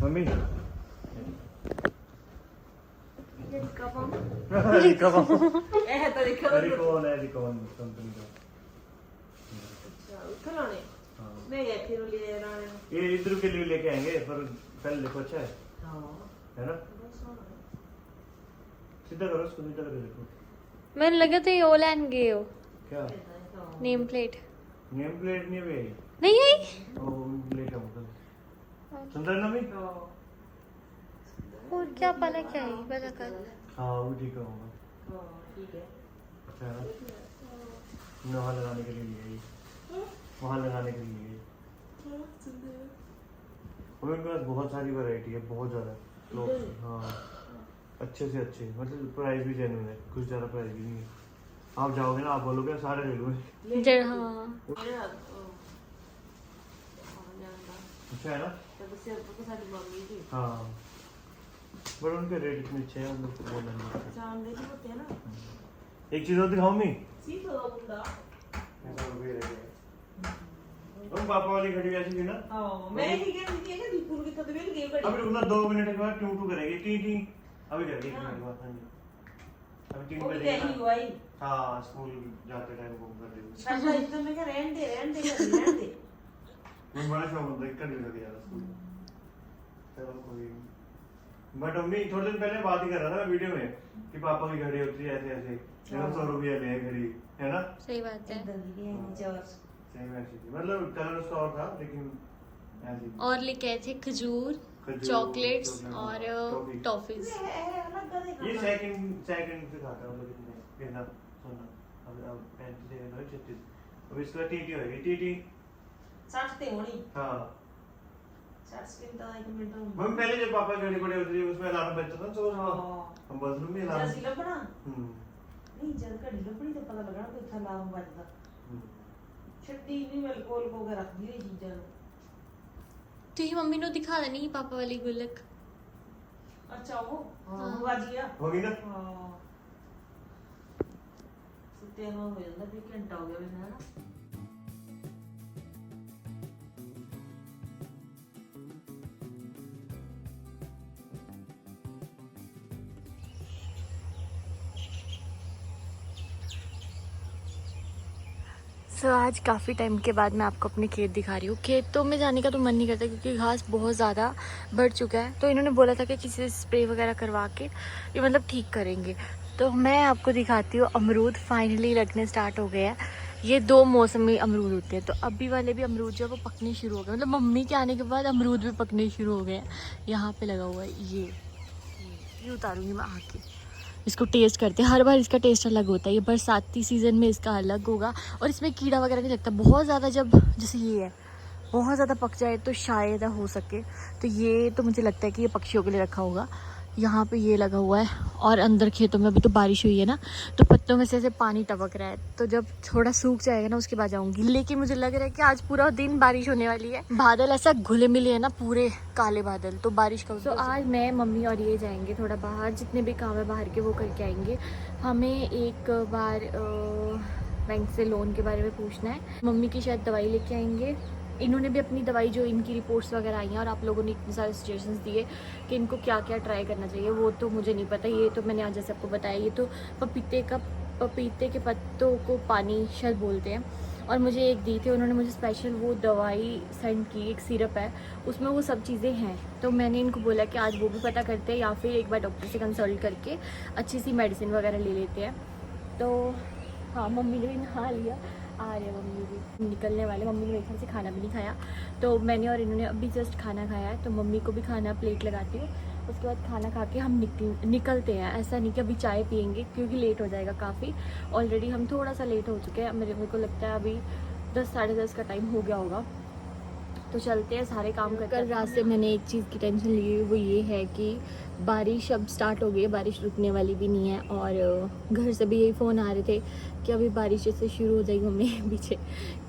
Mummy recon है, recon company का। ये इधर के लिए लेके आएंगे, पर पहले देखो अच्छा है ना। सीधा करो उसको, सीधा करके देखो। मैंने लगा था ये ओलैंड गए हो। क्या नेम प्लेट नेम प्लेट नहीं है नहीं आई। वो लेके आऊंगा। सुंदर ना भी। और क्या पता क्या है पता कर। हाँ वो ठीक होगा। अच्छा है ना, वहाँ लगाने के लिए लिए, वहाँ लगाने के लिए। और इनके पास बहुत सारी वैरायटी है, बहुत ज़्यादा लोग। हाँ अच्छे से अच्छे, मतलब प्राइस भी जेन्युइन है, कुछ ज़्यादा प्राइस भी नहीं है। आप जाओगे ना, आप बोलोगे सारे ले लूँगे। हाँ अच्छा है ना। हाँ बट उनके रेट इतने अच्छे हैं, हम लोग को बोलना। एक चीज़ और दिखाऊँ मैं। पापा वाली घड़ी ऐसी थी ना। मैं ही कहती थी कि की तदबीर गेम करी। अभी रुकना 2 मिनट के बाद टू टू करेगी, टी टी अभी करेगी 1 मिनट बाद। हाँ जी अभी 3 बजे ना। हाँ स्कूल जाते टाइम घूम कर देगी। अच्छा इतना मैं कह रहने दे मैं बड़ा शौक होता है घड़ी लग यार स्कूल। चलो कोई, बट मम्मी थोड़े दिन पहले बात ही कर रहा था वीडियो में कि पापा की घड़ी होती है ऐसे ऐसे, 100 रुपया ले घड़ी, है ना। सही बात है। सेम ऐसी थी, मतलब कलर उसका और था लेकिन ऐसी। और लेके आए थे खजूर, चॉकलेट्स और टॉफीज। ये सेकंड से खाता हूँ, लेकिन कितना सोना अब 35 से 36। अब इसका टीटी होगी, टीटी 60 ते होनी। हाँ 60 स्क्रीन तो एक मिनट में। मम्मी पहले जब पापा की घड़ी पड़ी होती थी उसमें अलार्म बजता था, तो हम बाथरूम में अलार्म। जैसी लपना नहीं, जब घड़ी लपनी तो पता लगना कोई था अलार्म बजदा। छट्टी नहीं मैं कोल को के रख दी ये चीज़ां। तो ये मम्मी ने दिखा देनी पापा वाली गुल्लक। अच्छा वो हुआ जिया होगी ना। हां सुते हो ਜਾਂਦਾ ਵੀ ਘੰਟਾ ਹੋ ਗਿਆ ਵੀ ਨਾ। सो आज काफ़ी टाइम के बाद मैं आपको अपने खेत दिखा रही हूँ। खेतों में जाने का तो मन नहीं करता क्योंकि घास बहुत ज़्यादा बढ़ चुका है। तो इन्होंने बोला था कि किसी से स्प्रे वगैरह करवा के ये मतलब ठीक करेंगे। तो मैं आपको दिखाती हूँ, अमरूद फाइनली लगने स्टार्ट हो गए हैं। ये 2 मौसमी अमरूद होते हैं, तो अभी वाले भी अमरूद जो है वो पकने शुरू हो गए, मतलब मम्मी के आने के बाद अमरूद भी पकने शुरू हो गए हैं। यहाँ पर लगा हुआ है ये उतारूँगी मैं आके, इसको टेस्ट करते हैं। हर बार इसका टेस्ट अलग होता है, ये बरसाती सीज़न में इसका अलग होगा और इसमें कीड़ा वगैरह नहीं लगता बहुत ज़्यादा। जब जैसे ये है बहुत ज़्यादा पक जाए तो शायद हो सके, तो ये तो मुझे लगता है कि ये पक्षियों के लिए रखा होगा। यहाँ पे ये लगा हुआ है और अंदर खेतों में अभी तो बारिश हुई है ना, तो पत्तों में से ऐसे पानी टपक रहा है। तो जब थोड़ा सूख जाएगा ना उसके बाद जाऊँगी, लेकिन मुझे लग रहा है कि आज पूरा दिन बारिश होने वाली है। बादल ऐसा घुले मिले है ना, पूरे काले बादल, तो बारिश का। तो आज मैं मम्मी और ये जाएंगे थोड़ा बाहर, जितने भी काम है बाहर के वो करके आएंगे। हमें एक बार बैंक से लोन के बारे में पूछना है। मम्मी की शायद दवाई लेके आएंगे। इन्होंने भी अपनी दवाई जो इनकी रिपोर्ट्स वगैरह आई हैं और आप लोगों ने इतने सारे सजेशंस दिए कि इनको क्या क्या ट्राई करना चाहिए, वो तो मुझे नहीं पता। ये तो मैंने आज जैसे आपको बताया, ये तो पपीते के पत्तों को पानी शायद बोलते हैं, और मुझे एक दी थी उन्होंने मुझे स्पेशल वो दवाई सेंड की, एक सिरप है उसमें वो सब चीज़ें हैं। तो मैंने इनको बोला कि आज वो भी पता करते हैं या फिर एक बार डॉक्टर से कंसल्ट करके अच्छी सी मेडिसिन वगैरह ले लेते हैं। तो हाँ, मम्मी ने भी नहा लिया, आ रहे मम्मी भी निकलने वाले। मम्मी ने मेरे ख्याल से खाना भी नहीं खाया, तो मैंने और इन्होंने अभी जस्ट खाना खाया है। तो मम्मी को भी खाना प्लेट लगाती हूँ, उसके बाद खाना खा के हम निकलते हैं। ऐसा नहीं कि अभी चाय पियेंगे क्योंकि लेट हो जाएगा काफ़ी। ऑलरेडी हम थोड़ा सा लेट हो चुके हैं, मेरे को लगता है अभी 10 साढ़े 10 का टाइम हो गया होगा। तो चलते हैं, सारे काम कर। कल रात से मैंने एक चीज़ की टेंशन ली हुई, वो ये है कि बारिश अब स्टार्ट हो गई है, बारिश रुकने वाली भी नहीं है। और घर से भी यही फ़ोन आ रहे थे कि अभी बारिश जैसे शुरू हो जाएगी, मम्मी पीछे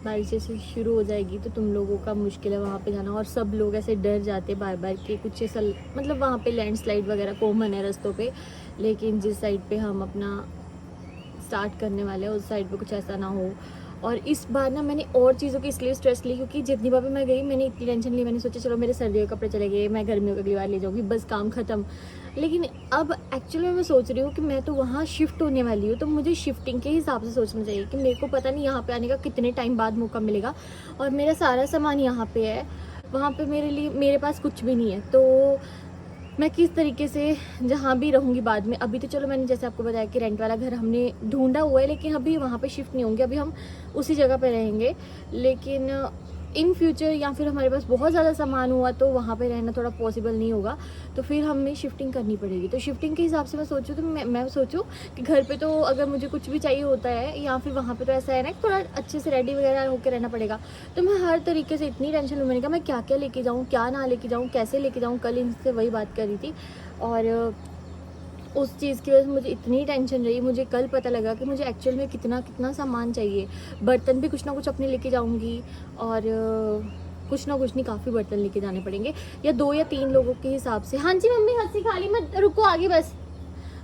बारिश जैसे शुरू हो जाएगी तो तुम लोगों का मुश्किल है वहाँ पे जाना। और सब लोग ऐसे डर जाते बार बार कि कुछ ऐसा, मतलब वहाँ पे लैंडस्लाइड वगैरह कॉमन है रास्तों पे, लेकिन जिस साइड पे हम अपना स्टार्ट करने वाले हैं उस साइड पे कुछ ऐसा ना हो। और इस बार ना मैंने और चीज़ों की इसलिए स्ट्रेस ली क्योंकि जितनी बार भी मैं गई मैंने इतनी टेंशन ली, मैंने सोचा चलो मेरे सर्दियों के कपड़े चले गए, मैं गर्मियों के अगली बार ले जाऊँगी, बस काम ख़त्म। लेकिन अब एक्चुअली मैं सोच रही हूँ कि मैं तो वहाँ शिफ्ट होने वाली हूँ, तो मुझे शिफ्टिंग के हिसाब से सोचना चाहिए कि मेरे को पता नहीं यहाँ पे आने का कितने टाइम बाद मौका मिलेगा, और मेरा सारा सामान यहाँ पे है, वहाँ पे मेरे पास कुछ भी नहीं है। तो मैं किस तरीके से जहाँ भी रहूँगी बाद में, अभी तो चलो मैंने जैसे आपको बताया कि रेंट वाला घर हमने ढूंढा हुआ है, लेकिन अभी वहाँ पे शिफ्ट नहीं होंगे, अभी हम उसी जगह पे रहेंगे। लेकिन इन फ्यूचर या फिर हमारे पास बहुत ज़्यादा सामान हुआ तो वहाँ पे रहना थोड़ा पॉसिबल नहीं होगा, तो फिर हमें शिफ्टिंग करनी पड़ेगी। तो शिफ्टिंग के हिसाब से मैं सोचूँ तो मैं सोचूँ कि घर पे तो अगर मुझे कुछ भी चाहिए होता है या फिर वहाँ पे तो ऐसा है ना कि थोड़ा अच्छे से रेडी वगैरह होकर रहना पड़ेगा। तो मैं हर तरीके से इतनी टेंशन लूँ मैंने कहा मैं क्या क्या लेके जाऊँ, क्या ना लेके जाऊँ, कैसे लेके जाऊँ। कल इनसे वही बात कर रही थी और उस चीज़ की वजह से मुझे इतनी टेंशन रही। मुझे कल पता लगा कि मुझे एक्चुअल में कितना सामान चाहिए। बर्तन भी कुछ ना कुछ अपने लेके जाऊंगी और कुछ ना कुछ नहीं, काफ़ी बर्तन लेके जाने पड़ेंगे, या 2 या 3 लोगों के हिसाब से। हाँ जी मम्मी हंसी खा ली, मैं रुको आगे बस।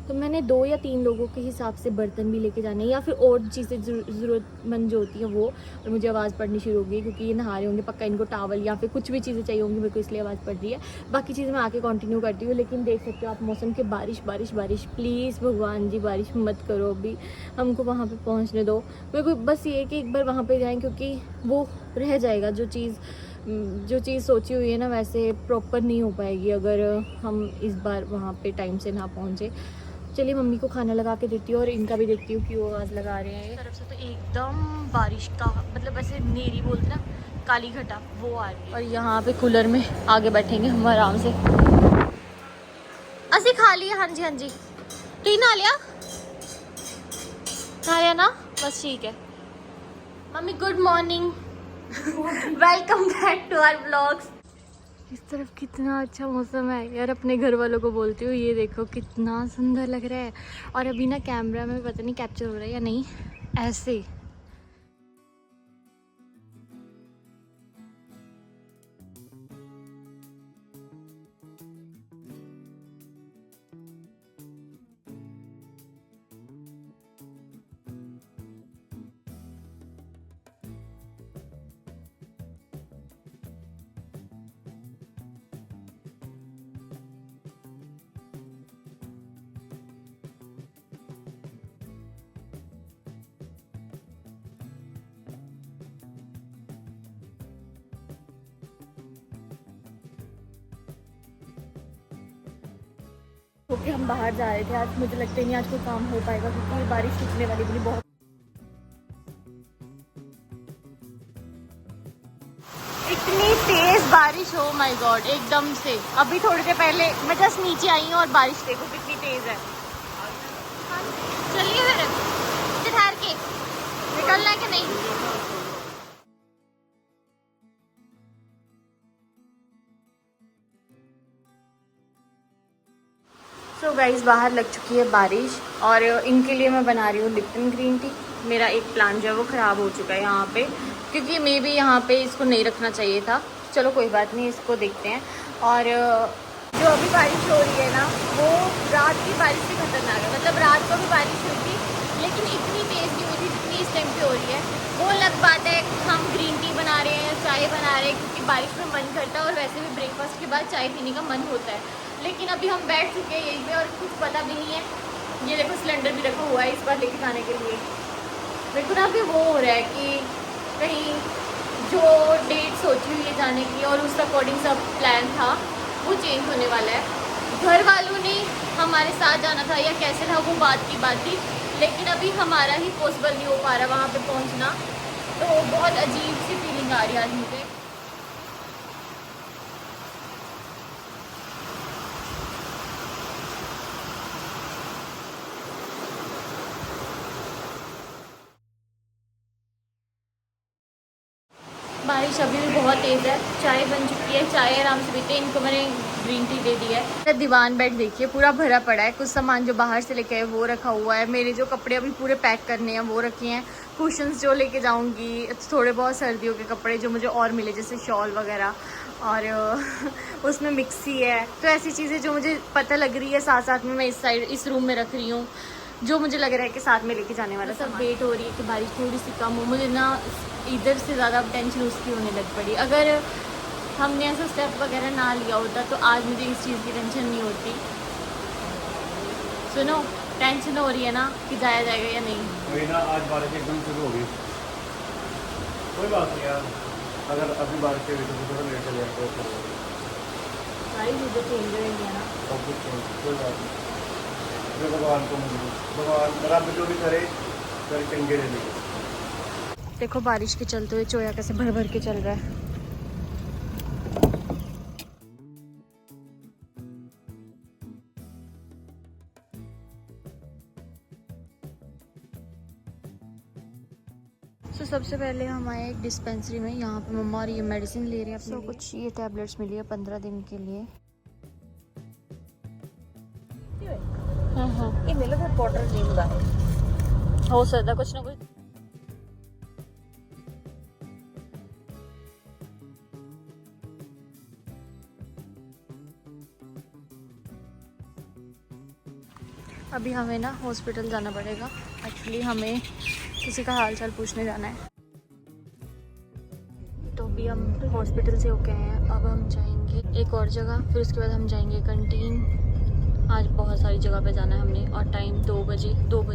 तो मैंने 2 या 3 लोगों के हिसाब से बर्तन भी लेके जाने हैं, या फिर और चीज़ें ज़रूरतमंद जो होती हैं वो। और मुझे आवाज़ पड़नी शुरू होगी क्योंकि ये नहा रहे होंगे, पक्का इनको टावल या फिर कुछ भी चीज़ें चाहिए होंगी, मेरे को इसलिए आवाज़ पड़ रही है। बाकी चीज़ें मैं आके कंटिन्यू करती हूँ। लेकिन देख सकते हो आप मौसम के बारिश बारिश बारिश, प्लीज़ भगवान जी बारिश मत करो, अभी हमको वहाँ पर पहुँचने दो। मेरे को बस ये कि एक बार वहाँ पर जाएँ, क्योंकि वो रह जाएगा जो चीज़ सोची हुई है ना, वैसे प्रॉपर नहीं हो पाएगी अगर हम इस बार वहाँ पे टाइम से ना पहुँचे। चलिए मम्मी को खाना लगा के देती हूँ और इनका भी देखती हूँ कि वो आवाज़ लगा रहे हैं। तरफ से तो एकदम बारिश का मतलब ऐसे नेरी बोलते ना, काली घटा, वो आ रही है। और यहाँ पे कूलर में आगे बैठेंगे हम आराम से। असी खा लिया, हाँ जी हाँ जी। तो नहा लिया ना, बस ठीक है। Mummy good morning, welcome back to our vlogs. इस तरफ कितना अच्छा मौसम है यार, अपने घर वालों को बोलती हूँ ये देखो कितना सुंदर लग रहा है। और अभी ना कैमरा में पता नहीं कैप्चर हो रहा है या नहीं, ऐसे क्योंकि हम बाहर जा रहे थे आज। मुझे लगता ही नहीं आज कोई काम हो पाएगा क्योंकि बारिश रुकने वाली भी नहीं बहुत। इतनी तेज बारिश हो माय गॉड, एकदम से। अभी थोड़ी देर पहले मैं जस्ट नीचे आई हूँ और बारिश देखो कितनी तेज है। चलिए फिर ठहर के निकलना है कि नहीं। सो गाइस बाहर लग चुकी है बारिश और इनके लिए मैं बना रही हूँ लिप्टन ग्रीन टी। मेरा एक प्लांट जो है वो ख़राब हो चुका है यहाँ पे, क्योंकि मे बी यहाँ पे इसको नहीं रखना चाहिए था। चलो कोई बात नहीं, इसको देखते हैं। और जो अभी बारिश हो रही है ना, वो रात की बारिश से खतरनाक है। मतलब रात को भी बारिश हुई थी लेकिन इतनी तेज़ नहीं हुई थी जितनी इस टाइम पे हो रही है। वो अलग बात है, हम ग्रीन टी बना रहे हैं, चाय बना रहे हैं क्योंकि बारिश में मन करता है और वैसे भी ब्रेकफास्ट के बाद चाय पीने का मन होता है। लेकिन अभी हम बैठ चुके हैं यहीं पे और कुछ पता भी नहीं है। ये देखो सिलेंडर भी रखा हुआ है इस बार लेके जाने के लिए। देखो ना अभी वो हो रहा है कि कहीं जो डेट सोची हुई है जाने की और उस अकॉर्डिंग सब प्लान था वो चेंज होने वाला है। घर वालों ने हमारे साथ जाना था या कैसे था वो बात की बात थी, लेकिन अभी हमारा ही पॉसिबल नहीं हो पा रहा वहाँ पे पहुँचना। तो बहुत अजीब सी फीलिंग आ रही है आज मुझे। बारिश अभी भी बहुत तेज़ है। चाय बन चुकी है, चाय आराम से पीते हैं। इनको मैंने ग्रीन टी दे दी है। मेरा दीवान बेड देखिए पूरा भरा पड़ा है। कुछ सामान जो बाहर से लेके आए वो रखा हुआ है। मेरे जो कपड़े अभी पूरे पैक करने हैं वो रखे हैं। कुशन्स जो लेके जाऊंगी, थोड़े बहुत सर्दियों के कपड़े जो मुझे और मिले जैसे शॉल वगैरह, और उसमें मिक्सी है। तो ऐसी चीज़ें जो मुझे पता लग रही है साथ साथ में मैं इस रूम में रख रही हूँ। जो मुझे लग रहा है कि साथ में लेके जाने वाला। सब वेट हो रही है कि बारिश थोड़ी सी कम हो। मुझे ना इधर से ज़्यादा टेंशन उसकी होने लग पड़ी। अगर हमने ऐसा स्टेप वगैरह ना लिया होता तो आज मुझे इस चीज़ की टेंशन नहीं होती। सुनो, टेंशन हो रही है ना कि जाया जाएगा या नहीं। वही ना, आज बारिश एकदम शुरू हो गई। कोई बात नहीं यार, अगर अभी बारिश के तो थोड़ा लेट चले जाए तो सारी चीज़ें चेंज हो रही है ना। सब कुछ कोई बात नहीं। जो भगवान को भगवान रब जो भी करे कर चंगे रहेंगे। देखो बारिश के चलते हुए चोया कैसे भर भर के चल रहा है। तो सबसे पहले हम आए एक डिस्पेंसरी में। यहाँ पे मम्मा और ये मेडिसिन ले रहे हैं अपने। कुछ ये टैबलेट्स मिली है 15 दिन के लिए। हाँ हाँ, ਇਹ ਮਿਲ ਫਿਰ ਪਾਊਡਰ ਨਹੀਂ ਹੁੰਦਾ हो सकता कुछ ना कुछ। अभी हमें ना हॉस्पिटल जाना पड़ेगा। एक्चुअली हमें किसी का हाल चाल पूछने जाना है। तो अभी हम हॉस्पिटल से होके आए हैं। अब हम जाएंगे एक और जगह, फिर उसके बाद हम जाएंगे कंटीन। आज बहुत सारी जगह पे जाना है हमने। और टाइम 2 बज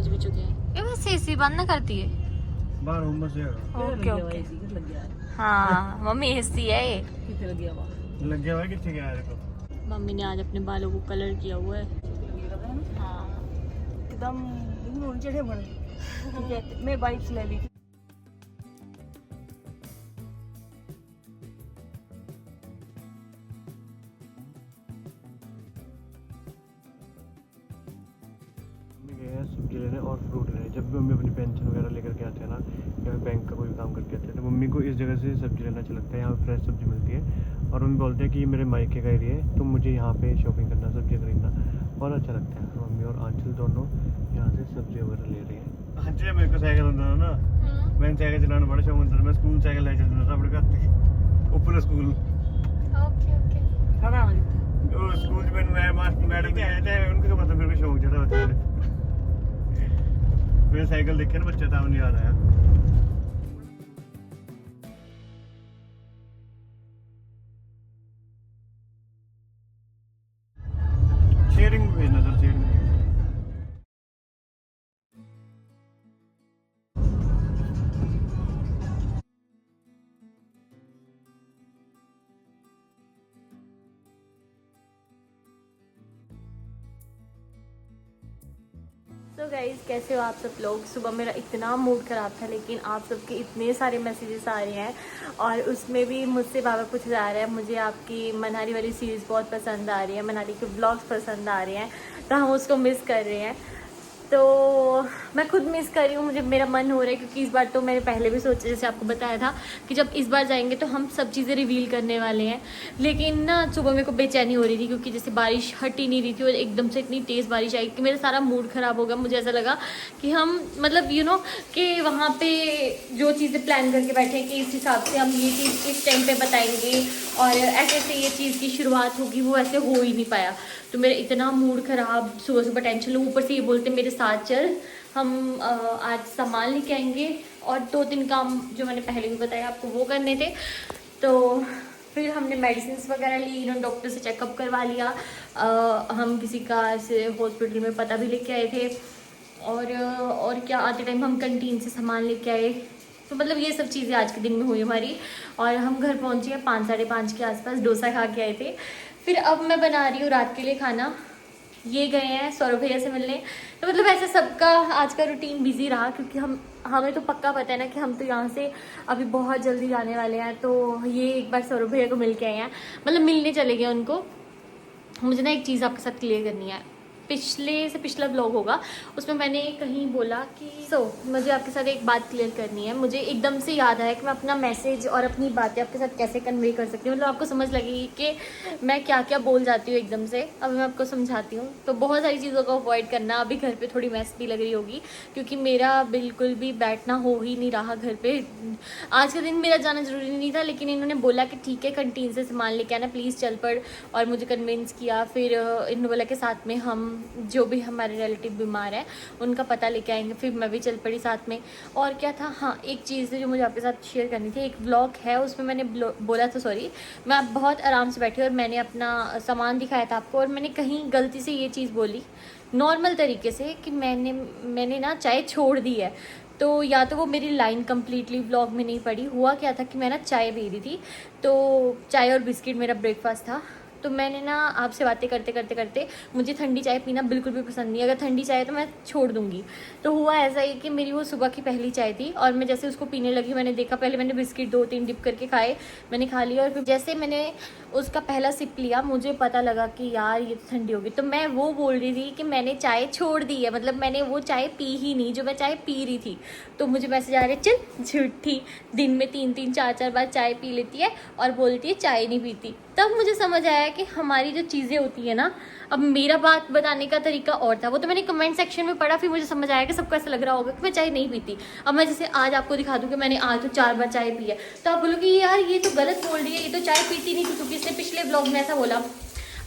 भी चुके हैं। ये बस एसी बंद ना करती है। बाहर हूं बस यार। Okay okay. ਲੱਗਿਆ हाँ मम्मी एसी है ये। ਕਿੱਥੇ ਲੱਗਿਆ ਵਾ लग गया भाई, कितने गया देखो। मम्मी ने आज अपने बालों को कलर किया हुआ है। हाँ एकदम ਹੁਣ ਜਿਹੜੇ ਬਣ ਠੀਕ ਹੈ ਮੈਂ ਬਾਈਕ ਲੈ ਲਈ गए हैं सब्जी लेने और फ्रूट लेने। जब भी मम्मी अपनी पेंशन वगैरह लेकर के आते हैं ना, या फिर बैंक का कोई काम करके आते हैं, तो मम्मी को इस जगह से सब्जी लेना अच्छा लगता है। यहाँ पे फ्रेश सब्जी मिलती है और मम्मी बोलते हैं कि ये मेरे मायके का एरिया है, तो मुझे यहाँ पे शॉपिंग करना, सब्जी खरीदना बहुत अच्छा लगता है। मम्मी और आंचल दोनों यहाँ से सब्जी वगैरह ले रहे हैं। आंचल मेरे को साइकिल होता था ना, मैंने साइकिल चलाना बड़ा शौक होता था। मैं स्कूल साइकिल ले चलता था अपने घर से ऊपर स्कूल। Okay okay. ਖੜਾ ਹੋ ਜਿੱਥੇ वो स्कूल में मैं मैडम के आए थे, उनका मतलब मेरे को शौक चढ़ा होता है। मेरे साइकिल देखे ना बच्चा था, मुझे याद आया। शेयरिंग भेजना सर, शेयरिंग। तो गाइज़ कैसे हो आप सब लोग। सुबह मेरा इतना मूड ख़राब था, लेकिन आप सबके इतने सारे मैसेजेस आ रहे हैं और उसमें भी मुझसे बाबा पूछा जा रहा है मुझे आपकी मनाली वाली सीरीज़ बहुत पसंद आ रही है, मनाली के ब्लॉग्स पसंद आ रहे हैं, तो हम उसको मिस कर रहे हैं। तो मैं खुद मिस कर रही हूँ। मुझे मेरा मन हो रहा है क्योंकि इस बार तो मैंने पहले भी सोचा, जैसे आपको बताया था कि जब इस बार जाएंगे तो हम सब चीज़ें रिवील करने वाले हैं। लेकिन ना सुबह मेरे को बेचैनी हो रही थी क्योंकि जैसे बारिश हट ही नहीं रही थी और एकदम से इतनी तेज़ बारिश आई कि मेरा सारा मूड ख़राब हो गया। मुझे ऐसा लगा कि हम मतलब कि वहाँ पे जो चीज़ें प्लान करके बैठे हैं कि इस हिसाब से हम ये चीज़ इस टाइम पे बताएंगे और ऐसे ऐसे ये चीज़ की शुरुआत होगी, वो ऐसे हो ही नहीं पाया। तो मेरा इतना मूड ख़राब, सुबह सुबह टेंशन। ऊपर से ये बोलते मेरे साथ चल, हम आज सामान लेके आएंगे और 2-3 काम जो मैंने पहले भी बताया आपको वो करने थे। तो फिर हमने मेडिसिन वगैरह ली, इन्होंने डॉक्टर से चेकअप करवा लिया। हम किसी का ऐसे हॉस्पिटल में पता भी लेके आए थे और क्या आते टाइम हम कैंटीन से सामान लेके आए। तो मतलब ये सब चीज़ें आज के दिन में हुई हमारी। और हम घर पहुँचे हैं 5-5:30 के आसपास, डोसा खा के आए थे। फिर अब मैं बना रही हूँ रात के लिए खाना। ये गए हैं सौरभ भैया से मिलने। तो मतलब ऐसे सबका आज का रूटीन बिजी रहा क्योंकि हमें तो पक्का पता है ना कि हम तो यहाँ से अभी बहुत जल्दी जाने वाले हैं। तो ये एक बार सौरभ भैया को मिल के आए हैं, मतलब मिलने चले गए उनको। मुझे ना एक चीज़ आपके साथ क्लियर करनी है। पिछले से पिछला ब्लॉग होगा, उसमें मैंने कहीं बोला कि मुझे आपके साथ एक बात क्लियर करनी है। मुझे एकदम से याद आया कि मैं अपना मैसेज और अपनी बातें आपके साथ कैसे कन्वे कर सकती हूँ, मतलब आपको समझ लगेगी कि मैं क्या क्या बोल जाती हूँ एकदम से। अब मैं आपको समझाती हूँ। तो बहुत सारी चीज़ों को अवॉइड करना। अभी घर पे थोड़ी मैस भी लग रही होगी क्योंकि मेरा बिल्कुल भी बैठना हो ही नहीं रहा घर पे। आज का दिन मेरा जाना ज़रूरी नहीं था, लेकिन इन्होंने बोला कि ठीक है कंटीन से सामान लेके आना प्लीज़ चल पड़, और मुझे कन्विंस किया। फिर इन्होंने बोला कि साथ में हम जो भी हमारे रिलेटिव बीमार है उनका पता लेके आएंगे। फिर मैं भी चल पड़ी साथ में। और क्या था, हाँ एक चीज़ है जो मुझे आपके साथ शेयर करनी थी। एक व्लॉग है उसमें मैंने बोला था, सॉरी, मैं बहुत आराम से बैठी और मैंने अपना सामान दिखाया था आपको, और मैंने कहीं गलती से ये चीज़ बोली नॉर्मल तरीके से कि मैंने ना चाय छोड़ दी है। तो या तो वो मेरी लाइन कम्प्लीटली व्लॉग में नहीं पड़ी। हुआ क्या था कि मैं ना चाय पी रही थी, तो चाय और बिस्किट मेरा ब्रेकफास्ट था। तो मैंने ना आपसे बातें करते करते करते, मुझे ठंडी चाय पीना बिल्कुल भी पसंद नहीं, अगर ठंडी चाय है तो मैं छोड़ दूंगी। तो हुआ ऐसा ही कि मेरी वो सुबह की पहली चाय थी, और मैं जैसे उसको पीने लगी मैंने देखा, पहले मैंने बिस्किट 2-3 डिप करके खाए, मैंने खा लिया, और फिर जैसे मैंने उसका पहला सिप लिया मुझे पता लगा कि यार ये तो ठंडी होगी। तो मैं वो बोल रही थी कि मैंने चाय छोड़ दी है, मतलब मैंने वो चाय पी ही नहीं जो मैं चाय पी रही थी। तो मुझे मैसेज आ रहे, चल झूठी, दिन में 3-3 4-4 बार चाय पी लेती है और बोलती है चाय नहीं पीती। तब मुझे समझ आया कि हमारी जो चीज़ें होती है ना, अब मेरा बात बताने का तरीका और था, वो तो मैंने कमेंट सेक्शन में पढ़ा, फिर मुझे समझ आया कि सबको ऐसा लग रहा होगा कि मैं चाय नहीं पीती। अब मैं जैसे आज आपको दिखा दूँ कि मैंने आज तो 4 बार चाय पी है, तो आप बोलोगे यार ये तो गलत बोल रही है, ये तो चाय पीती नहीं थी, क्योंकि इसने पिछले ब्लॉग में ऐसा बोला।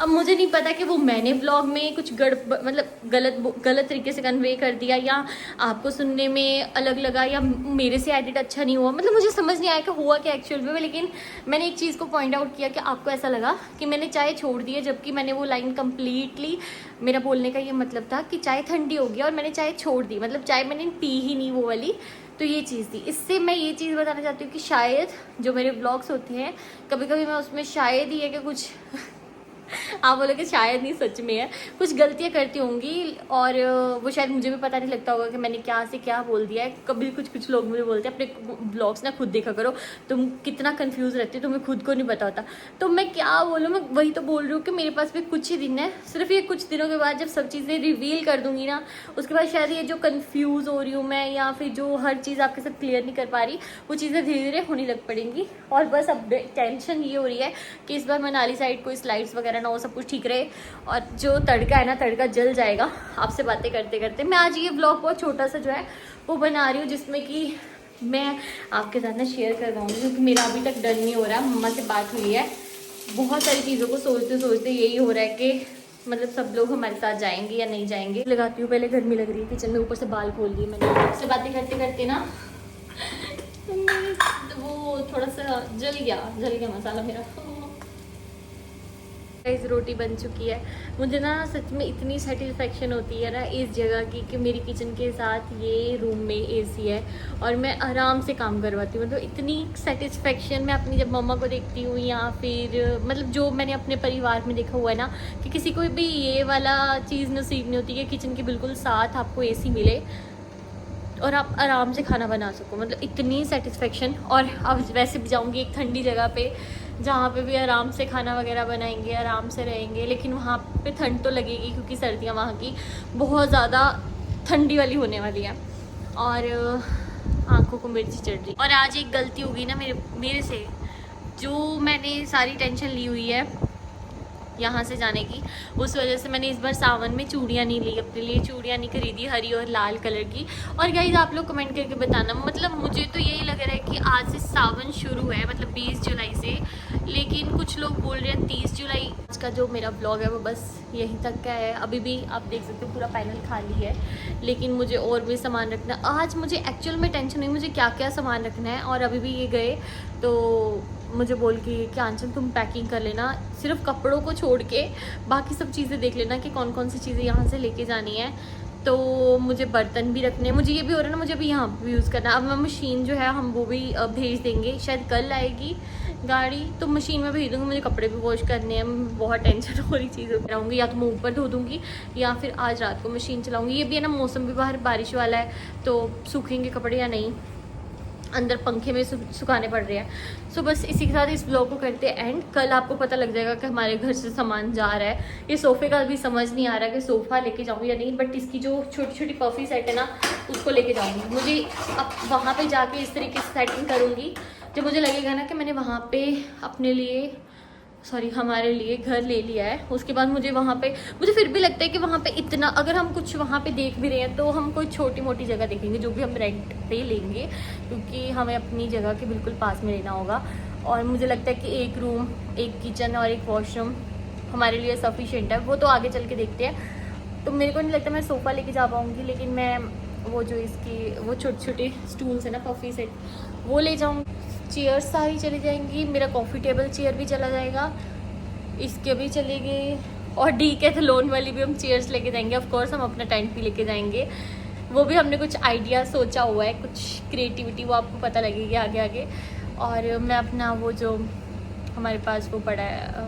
अब मुझे नहीं पता कि वो मैंने ब्लॉग में कुछ गलत तरीके से कन्वे कर दिया, या आपको सुनने में अलग लगा, या मेरे से एडिट अच्छा नहीं हुआ, मतलब मुझे समझ नहीं आया कि हुआ क्या एक्चुअल में। लेकिन मैंने एक चीज़ को पॉइंट आउट किया कि आपको ऐसा लगा कि मैंने चाय छोड़ दी है, जबकि मैंने वो लाइन कम्प्लीटली, मेरा बोलने का ये मतलब था कि चाय ठंडी हो गई और मैंने चाय छोड़ दी, मतलब चाय मैंने पी ही नहीं वो वाली। तो ये चीज़ थी। इससे मैं ये चीज़ बताना चाहती हूँ कि शायद जो मेरे ब्लॉग्स होते हैं, कभी कभी मैं उसमें शायद ही है कि कुछ आप बोलोगे शायद नहीं, सच में है, कुछ गलतियाँ करती होंगी, और वो शायद मुझे भी पता नहीं लगता होगा कि मैंने क्या से क्या बोल दिया है। कभी कुछ लोग मुझे बोलते हैं अपने ब्लॉग्स ना खुद देखा करो, तुम कितना कंफ्यूज रहती हो, तुम्हें खुद को नहीं पता होता। तो मैं क्या बोलूँ, मैं वही तो बोल रही हूँ कि मेरे पास भी कुछ ही दिन है, सिर्फ ये कुछ दिनों के बाद जब सब चीज़ें रिवील कर दूंगी ना, उसके बाद शायद ये जो कन्फ्यूज हो रही हूँ मैं, या फिर जो हर चीज़ आपके साथ क्लियर नहीं कर पा रही, वो चीज़ें धीरे धीरे होने लग पड़ेंगी। और बस अब टेंशन ये हो रही है कि इस बार मनाली साइड कोई स्लाइड्स वगैरह ना हो, सब कुछ ठीक रहे, और जो तड़का है ना, तड़का जल जाएगा आपसे बातें करते करते। मैं आज ये ब्लॉग बहुत छोटा सा जो है वो बना रही हूँ, जिसमें कि मैं आपके साथ ना शेयर कर रहा हूँ, क्योंकि मेरा अभी तक डर नहीं हो रहा। मम्मा से बात हुई है, बहुत सारी चीज़ों को सोचते सोचते यही हो रहा है कि मतलब सब लोग हमारे साथ जाएंगे या नहीं जाएंगे। लगाती हूँ, पहले गर्मी लग रही है किचन में, ऊपर से बाल खोल दिए मैंने। आपसे बातें करते करते ना वो थोड़ा सा जल गया मसाला मेरा। इस रोटी बन चुकी है। मुझे ना सच में इतनी सेटिस्फेक्शन होती है ना इस जगह की कि मेरी किचन के साथ ये रूम में एसी है और मैं आराम से काम करवाती हूँ। मतलब इतनी सेटिस्फेक्शन मैं अपनी जब मम्मा को देखती हूँ, या फिर मतलब जो मैंने अपने परिवार में देखा हुआ है ना, कि किसी को भी ये वाला चीज़ नसीब नहीं होती कि किचन के बिल्कुल साथ आपको एसी मिले और आप आराम से खाना बना सको। मतलब इतनी सेटिस्फेक्शन। और अब वैसे भी जाऊँगी एक ठंडी जगह पे, जहाँ पे भी आराम से खाना वगैरह बनाएंगे, आराम से रहेंगे, लेकिन वहाँ पे ठंड तो लगेगी क्योंकि सर्दियाँ वहाँ की बहुत ज़्यादा ठंडी वाली होने वाली है। और आंखों को मिर्ची चढ़ रही। और आज एक गलती होगी ना मेरे से, जो मैंने सारी टेंशन ली हुई है यहाँ से जाने की, उस वजह से मैंने इस बार सावन में चूड़ियाँ नहीं ली, अपने लिए चूड़ियाँ नहीं खरीदी हरी और लाल कलर की। और गाइस आप लोग कमेंट करके बताना, मतलब मुझे तो यही लग रहा है कि आज से सावन शुरू है, मतलब 20 जुलाई से, लेकिन कुछ लोग बोल रहे हैं 30 जुलाई। आज का जो मेरा ब्लॉग है वो बस यहीं तक का है। अभी भी आप देख सकते हो पूरा पैनल खाली है, लेकिन मुझे और भी सामान रखना। आज मुझे एक्चुअल में टेंशन नहीं मुझे क्या क्या सामान रखना है, और अभी भी ये गए तो मुझे बोल के कि आंचल तुम पैकिंग कर लेना, सिर्फ कपड़ों को छोड़ के बाकी सब चीज़ें देख लेना कि कौन कौन सी चीज़ें यहाँ से लेके जानी है। तो मुझे बर्तन भी रखने, मुझे ये भी हो रहा है ना मुझे अभी यहाँ भी यूज़ करना। अब मैं मशीन जो है हम वो भी भेज देंगे, शायद कल आएगी गाड़ी, तो मशीन में भेज दूँगी। मुझे कपड़े भी वॉश करने हैं, बहुत टेंशन हो रही चीज़ रहूँगी, या तो मैं ऊपर धो दूँगी या फिर आज रात को मशीन चलाऊँगी। ये भी है ना, मौसम भी बाहर बारिश वाला है, तो सूखेंगे कपड़े या नहीं, अंदर पंखे में सुखाने पड़ रहे हैं। सो बस इसी के साथ इस ब्लॉग को करते हैं एंड। कल आपको पता लग जाएगा कि हमारे घर से सामान जा रहा है। ये सोफ़े का भी समझ नहीं आ रहा कि सोफ़ा लेके जाऊँ या नहीं, बट इसकी जो छोटी छोटी पफी सेट है ना उसको लेके जाऊँगी। मुझे अब वहाँ पे जाके इस तरीके से सेटिंग करूँगी जब मुझे लगेगा ना कि मैंने वहाँ पे अपने लिए हमारे लिए घर ले लिया है। उसके बाद मुझे वहाँ पे, मुझे फिर भी लगता है कि वहाँ पे इतना, अगर हम कुछ वहाँ पे देख भी रहे हैं तो हम कोई छोटी मोटी जगह देखेंगे जो भी हम रेंट पे लेंगे, क्योंकि हमें अपनी जगह के बिल्कुल पास में लेना होगा। और मुझे लगता है कि एक रूम, एक किचन और एक वॉशरूम हमारे लिए सफिशिएंट है। वो तो आगे चल के देखते हैं। तो मेरे को नहीं लगता मैं सोफ़ा लेके जा पाऊँगी, लेकिन मैं वो जो इसकी वो छोटे छोटे स्टूल्स है ना, पफी सेट, वो ले जाऊँगी। चेयर्स सारी चली जाएंगी, मेरा कॉफ़ी टेबल चेयर भी चला जाएगा, इसके भी चले गए, और डीकैथलॉन वाली भी हम चेयर्स लेके जाएंगे। ऑफ कोर्स हम अपना टेंट भी लेके जाएंगे, वो भी हमने कुछ आइडिया सोचा हुआ है, कुछ क्रिएटिविटी, वो आपको पता लगेगी आगे आगे। और मैं अपना वो जो हमारे पास वो पड़ा है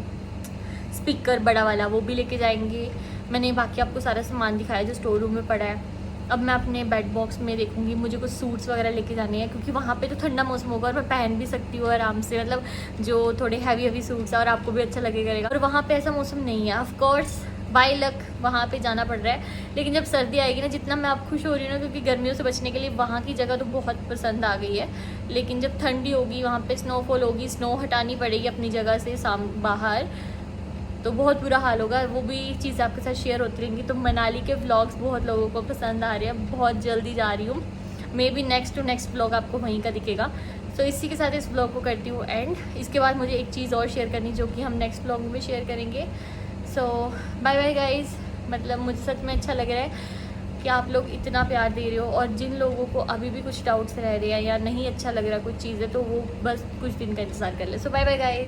स्पीकर बड़ा वाला, वो भी लेके जाएंगे। मैंने बाकी आपको सारा सामान दिखाया जो स्टोर रूम में पड़ा है। अब मैं अपने बेड बॉक्स में देखूंगी, मुझे कुछ सूट्स वगैरह लेके जाने हैं, क्योंकि वहाँ पे तो ठंडा मौसम होगा और मैं पहन भी सकती हूँ आराम से, मतलब जो थोड़े हैवी सूट्स है, और आपको भी अच्छा लगेगा। और वहाँ पे ऐसा मौसम नहीं है, ऑफ कोर्स बाय लक वहाँ पे जाना पड़ रहा है। लेकिन जब सर्दी आएगी ना, जितना मैं आप खुश हो रही हूँ ना, क्योंकि गर्मियों से बचने के लिए वहाँ की जगह तो बहुत पसंद आ गई है, लेकिन जब ठंडी होगी, वहाँ पे स्नोफॉल होगी, स्नो हटानी पड़ेगी अपनी जगह से बाहर, तो बहुत बुरा हाल होगा। वो भी चीज़ आपके साथ शेयर होती रहेंगी। तो मनाली के व्लॉग्स बहुत लोगों को पसंद आ रहे हैं, बहुत जल्दी जा रही हूँ, maybe next to next vlog आपको वहीं का दिखेगा। तो इसी के साथ इस व्लॉग को करती हूँ एंड। इसके बाद मुझे एक चीज़ और शेयर करनी, जो कि हम नेक्स्ट व्लॉग में भी शेयर करेंगे। सो बाय बाय गाइज। मतलब मुझे सच में अच्छा लग रहा है कि आप लोग इतना प्यार दे रहे हो, और जिन लोगों को अभी भी कुछ डाउट्स रह रहे हैं या नहीं अच्छा लग रहा कुछ चीज़ें, तो वो बस कुछ दिन का इंतज़ार कर ले। सो बाय बाय गाइज।